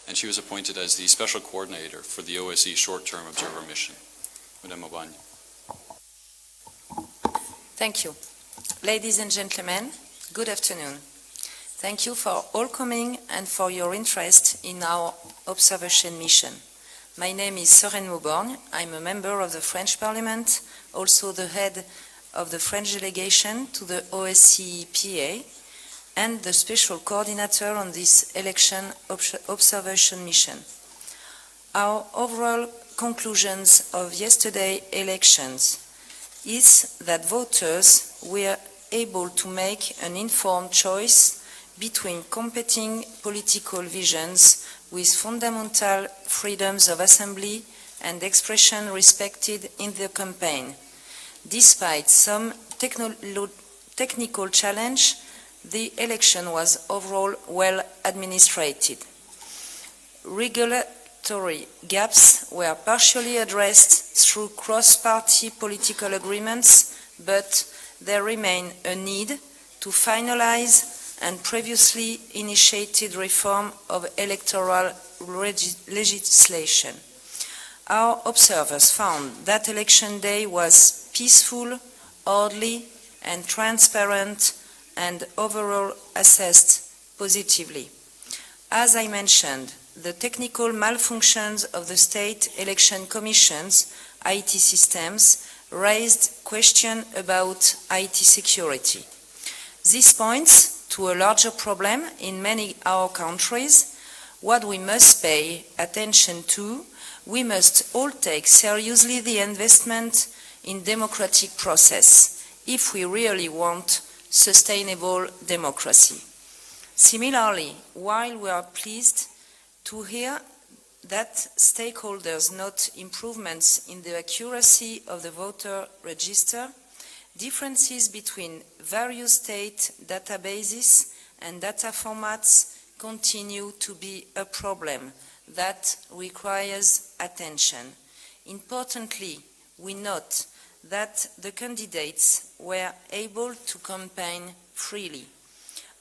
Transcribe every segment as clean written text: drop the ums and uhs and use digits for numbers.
and she was appointed as the Special Coordinator for the OSCE Short-Term Observer Mission. Madame Aubagne. Thank you. Ladies and gentlemen, good afternoon. Thank you for all coming and for your interest in our observation mission. My name is Serene Mauborgne. I'm a member of the French Parliament, also the head of the French delegation to the OSCE PA, and the special coordinator on this election observation mission. Our overall conclusions of yesterday's elections is that voters were able to make an informed choice between competing political visions with fundamental freedoms of assembly and expression respected in the campaign. Despite some technical challenge, the election was overall well administrated. Regulatory gaps were partially addressed through cross-party political agreements, but there remained a need to finalize and previously initiated reform of electoral legislation. Our observers found that election day was peaceful, orderly, and transparent, and overall assessed positively. As I mentioned, the technical malfunctions of the state election commission's IT systems raised questions about IT security. This points to a larger problem in many of our countries. What we must pay attention to, we must all take seriously the investment in democratic process if we really want sustainable democracy. Similarly, while we are pleased to hear that stakeholders note improvements in the accuracy of the voter register, differences between various state databases and data formats continue to be a problem that requires attention. Importantly, we note that the candidates were able to campaign freely.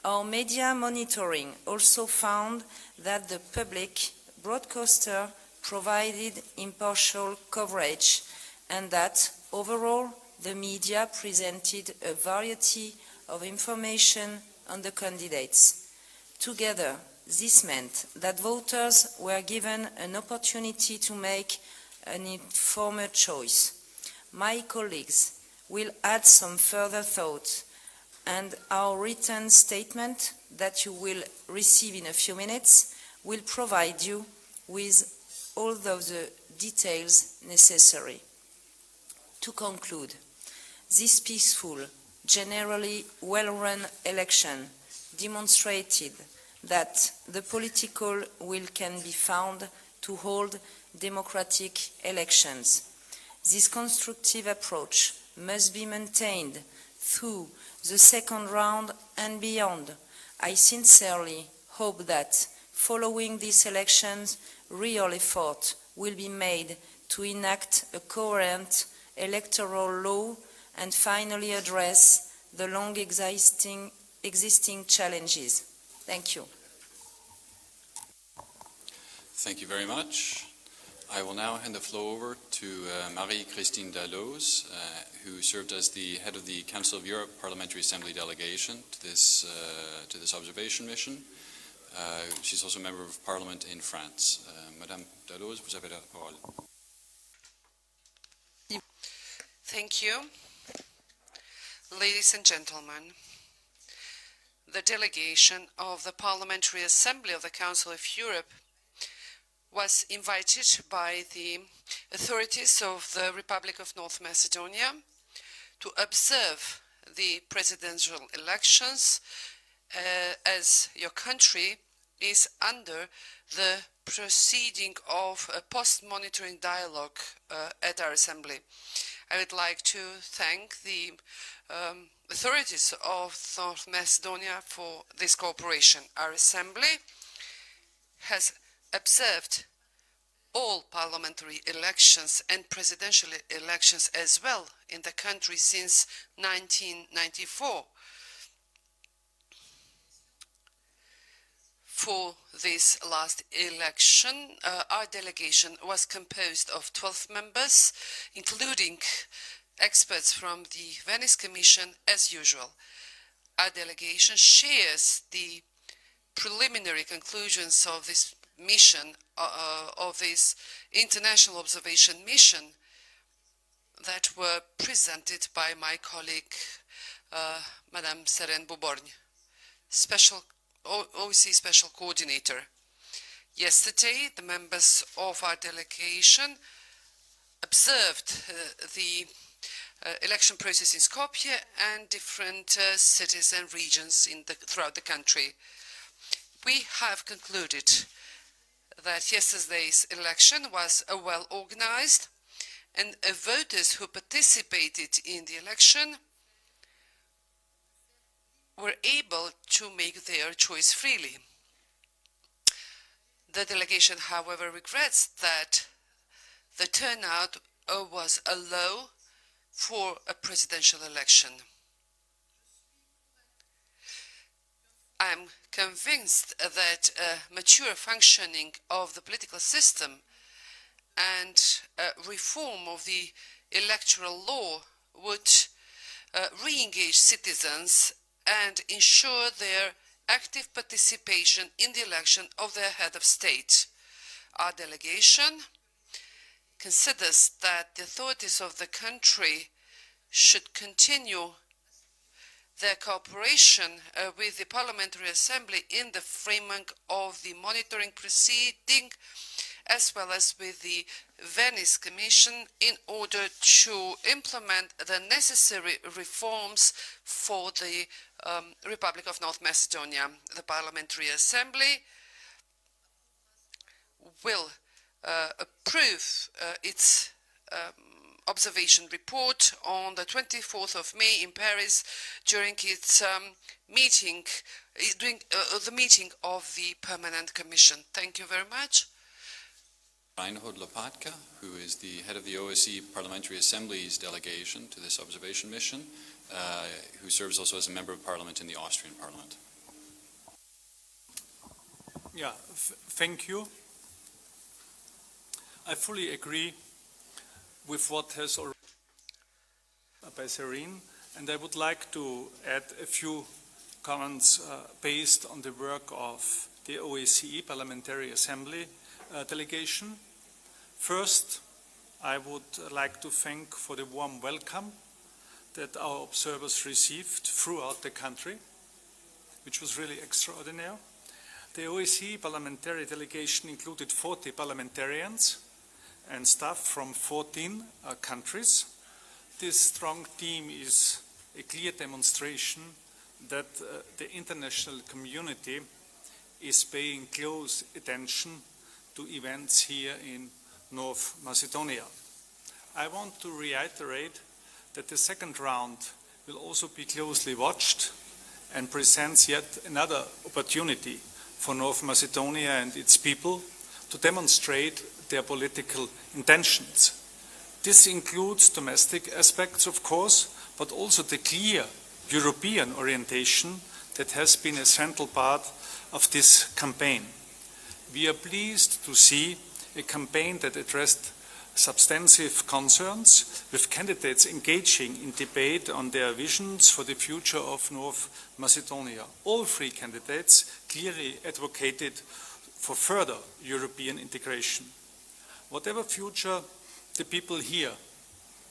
Our media monitoring also found that the public broadcaster provided impartial coverage and that overall the media presented a variety of information on the candidates. Together, this meant that voters were given an opportunity to make an informed choice. My colleagues will add some further thoughts, and our written statement that you will receive in a few minutes will provide you with all of the details necessary. To conclude, this peaceful, generally well-run election demonstrated that the political will can be found to hold democratic elections. This constructive approach must be maintained through the second round and beyond. I sincerely hope that following these elections, real effort will be made to enact a coherent electoral law and finally address the long existing challenges. Thank you. Thank you very much. I will now hand the floor over to Marie-Christine Dalloz, who served as the head of the Council of Europe Parliamentary Assembly delegation to this observation mission. She's also a member of Parliament in France. Madame Dalloz, vous avez la parole. Thank you. Ladies and gentlemen, the delegation of the Parliamentary Assembly of the Council of Europe was invited by the authorities of the Republic of North Macedonia to observe the presidential elections as your country is under the proceeding of a post-monitoring dialogue at our assembly. I would like to thank the authorities of North Macedonia for this cooperation. Our assembly has observed all parliamentary elections and presidential elections as well in the country since 1994. for this last election, our delegation was composed of 12 members, including experts from the Venice Commission, as usual. Our delegation shares the preliminary conclusions of this mission, of this international observation mission, that were presented by my colleague, Madame Seren Buborny, OSCE Special Coordinator. Yesterday, the members of our delegation observed the election process in Skopje and different cities and regions throughout the country. We have concluded that yesterday's election was well organized, and voters who participated in the election were able to make their choice freely. The delegation, however, regrets that the turnout was low for a presidential election. I am convinced that a mature functioning of the political system and reform of the electoral law would re-engage citizens and ensure their active participation in the election of their head of state. Our delegation considers that the authorities of the country should continue their cooperation with the Parliamentary Assembly in the framework of the monitoring proceeding, as well as with the Venice Commission, in order to implement the necessary reforms for the Republic of North Macedonia. The Parliamentary Assembly will approve its observation report on the 24th of May in Paris during its meeting, the meeting of the Permanent Commission. Thank you very much. Reinhold Lopatka, who is the head of the OSCE Parliamentary Assembly's delegation to this observation mission, who serves also as a member of parliament in the Austrian parliament. Yeah, thank you. I fully agree with what has already been said by Serene, and I would like to add a few comments based on the work of the OSCE Parliamentary Assembly delegation. First, I would like to thank for the warm welcome that our observers received throughout the country, which was really extraordinary. The OSCE Parliamentary delegation included 40 parliamentarians and staff from 14 countries. This strong team is a clear demonstration that the international community is paying close attention to events here in North Macedonia. I want to reiterate that the second round will also be closely watched and presents yet another opportunity for North Macedonia and its people to demonstrate their political intentions. This includes domestic aspects, of course, but also the clear European orientation that has been a central part of this campaign. We are pleased to see a campaign that addressed substantive concerns, with candidates engaging in debate on their visions for the future of North Macedonia. All three candidates clearly advocated for further European integration. Whatever future the people here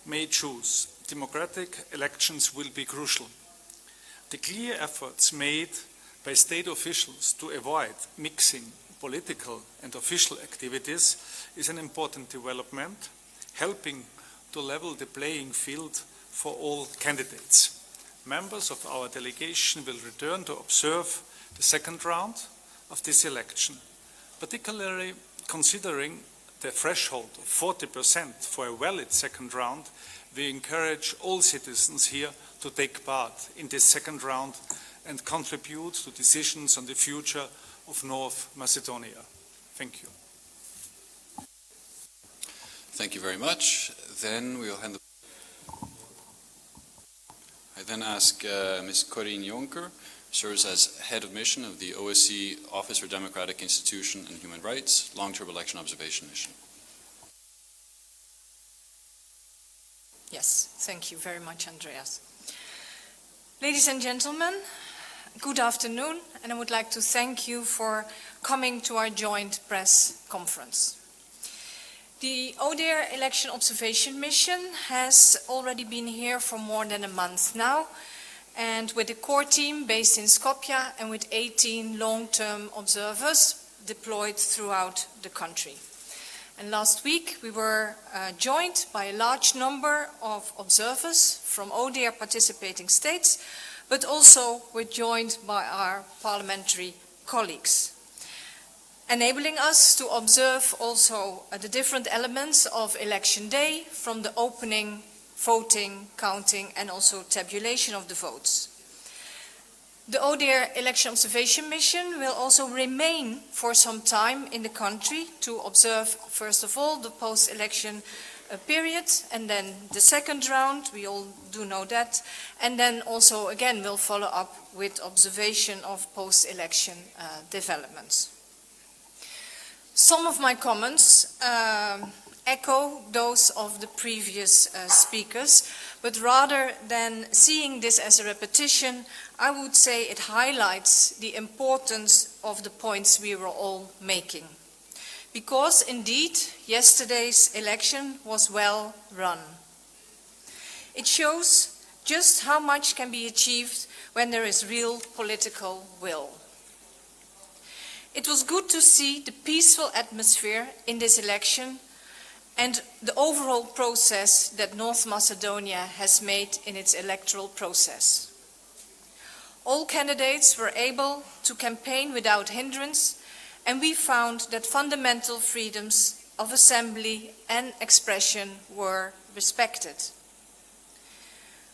may choose, democratic elections will be crucial. The clear efforts made by state officials to avoid mixing political and official activities is an important development, helping to level the playing field for all candidates. Members of our delegation will return to observe the second round of this election, particularly considering the threshold of 40% for a valid second round. We encourage all citizens here to take part in this second round and contribute to decisions on the future of North Macedonia. Thank you. Thank you very much. Then we will hand I then ask Ms. Corinne Jonker, serves as head of mission of the OSCE Office for Democratic Institution and Human Rights Long-Term Election Observation Mission. Yes, thank you very much, Andreas. Ladies and gentlemen, good afternoon, and I would like to thank you for coming to our joint press conference. The ODIHR Election Observation Mission has already been here for more than a month now, and with a core team based in Skopje and with 18 long-term observers deployed throughout the country. And last week we were joined by a large number of observers from ODIHR participating states, but also we're joined by our parliamentary colleagues, enabling us to observe also the different elements of election day, from the opening, voting, counting, and also tabulation of the votes. The ODIHR Election Observation Mission will also remain for some time in the country to observe, first of all, the post-election period, and then the second round, we all do know that, and then also again we'll follow up with observation of post-election developments. Some of my comments echo those of the previous speakers, but rather than seeing this as a repetition, I would say it highlights the importance of the points we were all making. Because indeed, yesterday's election was well run. It shows just how much can be achieved when there is real political will. It was good to see the peaceful atmosphere in this election and the overall process that North Macedonia has made in its electoral process. All candidates were able to campaign without hindrance, and we found that fundamental freedoms of assembly and expression were respected.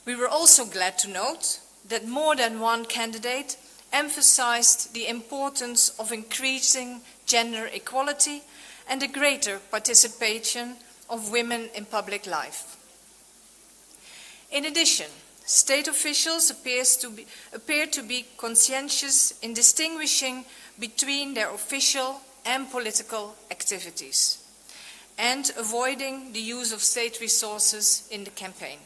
We were also glad to note that more than one candidate emphasized the importance of increasing gender equality and a greater participation of women in public life. In addition, state officials appear to be conscientious in distinguishing between their official and political activities and avoiding the use of state resources in the campaign.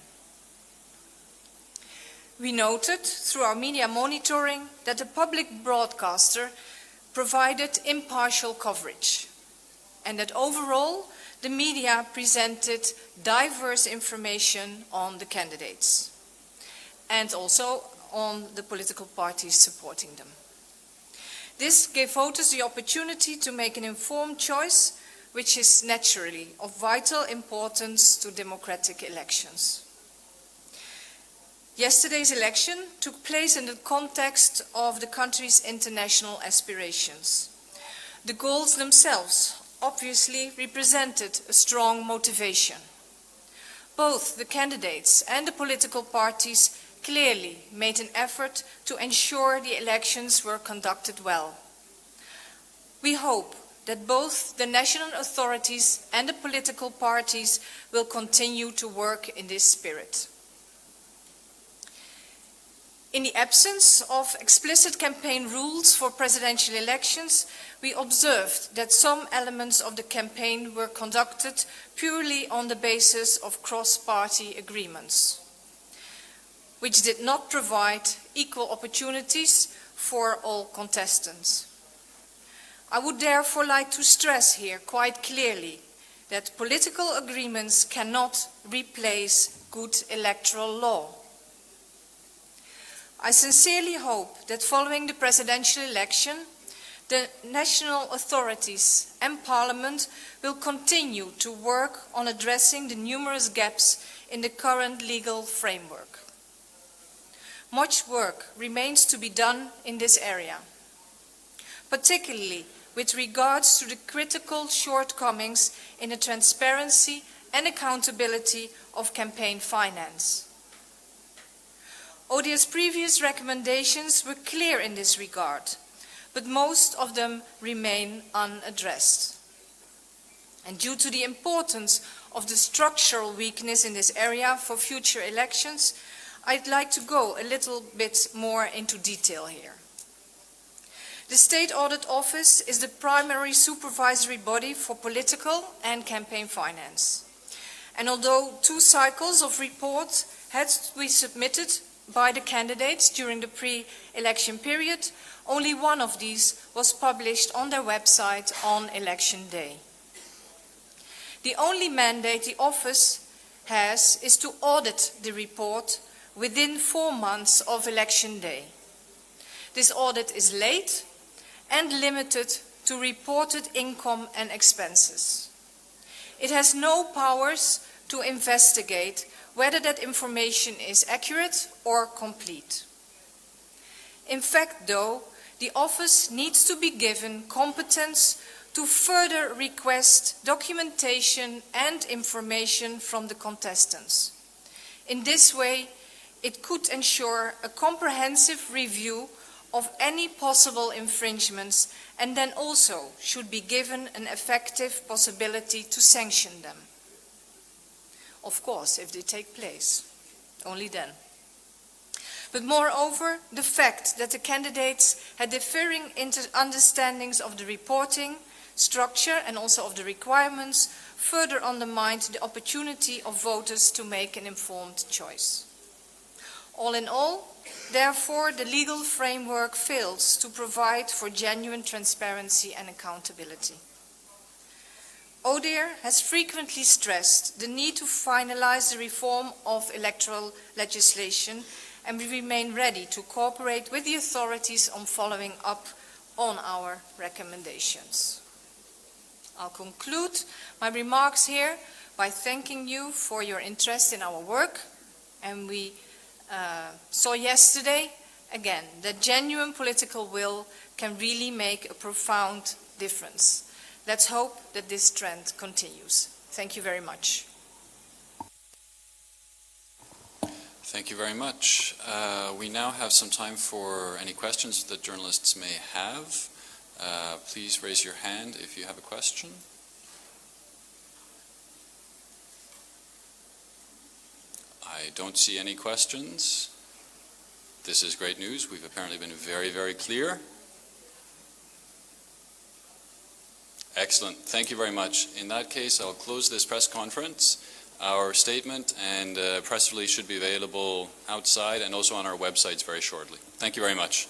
We noted through our media monitoring that the public broadcaster provided impartial coverage and that overall the media presented diverse information on the candidates and also on the political parties supporting them. This gave voters the opportunity to make an informed choice, which is naturally of vital importance to democratic elections. Yesterday's election took place in the context of the country's international aspirations. The goals themselves obviously represented a strong motivation. Both the candidates and the political parties clearly made an effort to ensure the elections were conducted well. We hope that both the national authorities and the political parties will continue to work in this spirit. In the absence of explicit campaign rules for presidential elections, we observed that some elements of the campaign were conducted purely on the basis of cross-party agreements, which did not provide equal opportunities for all contestants. I would therefore like to stress here quite clearly that political agreements cannot replace good electoral law. I sincerely hope that following the presidential election, the national authorities and Parliament will continue to work on addressing the numerous gaps in the current legal framework. Much work remains to be done in this area, particularly with regards to the critical shortcomings in the transparency and accountability of campaign finance. ODIHR's previous recommendations were clear in this regard, but most of them remain unaddressed. And due to the importance of the structural weakness in this area for future elections, I'd like to go a little bit more into detail here. The State Audit Office is the primary supervisory body for political and campaign finance. And although 2 cycles of reports had to be submitted by the candidates during the pre-election period, only one of these was published on their website on election day. The only mandate the office has is to audit the report within 4 months of election day. This audit is late and limited to reported income and expenses. It has no powers to investigate whether that information is accurate or complete. In fact, though, the office needs to be given competence to further request documentation and information from the contestants. In this way, it could ensure a comprehensive review of any possible infringements and then also should be given an effective possibility to sanction them. Of course, if they take place, only then. But moreover, the fact that the candidates had differing understandings of the reporting, structure and also of the requirements further undermined the opportunity of voters to make an informed choice. All in all, therefore, the legal framework fails to provide for genuine transparency and accountability. ODIHR has frequently stressed the need to finalize the reform of electoral legislation, and we remain ready to cooperate with the authorities on following up on our recommendations. I'll conclude my remarks here by thanking you for your interest in our work, and we saw yesterday, again, that genuine political will can really make a profound difference. Let's hope that this trend continues. Thank you very much. Thank you very much. We now have some time for any questions that journalists may have. Please raise your hand if you have a question. I don't see any questions. This is great news. We've apparently been very, very clear. Excellent. Thank you very much. In that case, I'll close this press conference. Our statement and press release should be available outside and also on our websites very shortly. Thank you very much.